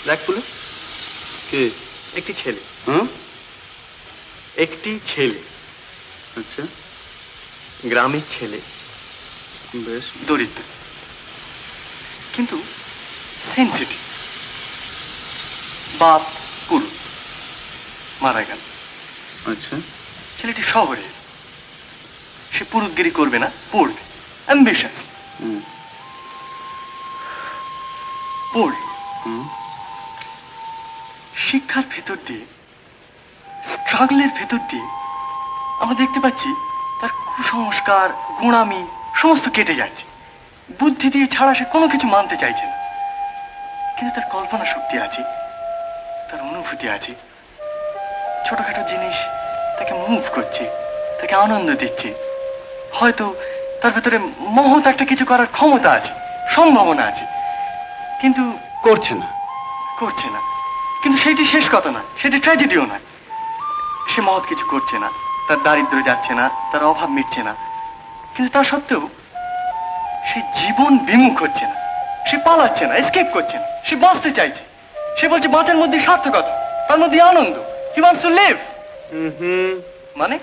দেখ বলে কে? একটি ছেলে, হ্যাঁ, একটি ছেলে, আচ্ছা, গ্রামের ছেলে, বেশ। দরিদ্র কিন্তু সেন্সিটিভ। বাপ পুরুষ, মারা গেল। আচ্ছা, ছেলেটি শহরে, সে পুরুতগিরি করবে না, পড়বে, অ্যাম্বিশাস। হুম, পড়ল, হুম, শিক্ষার ভেতর দিয়ে, স্ট্রাগলের ভেতর দিয়ে আমরা দেখতে পাচ্ছি তার কুসংস্কার, গোঁড়ামি সমস্ত কেটে যাচ্ছে। বুদ্ধি দিয়ে ছাড়া সে কোনো কিছু মানতে চাইছে না, কিন্তু তার কল্পনা শক্তি আছে, তার অনুভূতি আছে। ছোটখাটো জিনিস তাকে মুভ করছে, তাকে আনন্দ দিচ্ছে। হয়তো তার ভেতরে মহৎ একটা কিছু করার ক্ষমতা আছে, সম্ভাবনা আছে, কিন্তু করছে না। করছে না। কিন্তু সেটি শেষ কথা না, সেটি ট্র্যাজেডিও নয়। সে মহৎ কিছু করছে না, তার দারিদ্র যাচ্ছে না, তার অভাব মিটছে না, কিন্তু তা সত্ত্বেও সে জীবন বিমুখ হচ্ছে না, সে পালাচ্ছে না, এসকেপ করছে না, সে বাঁচতে চাইছে। সে বলছে বাঁচার মধ্যে সার্থকতা, তার মধ্যে আনন্দ। He wants to live. হুম, মানে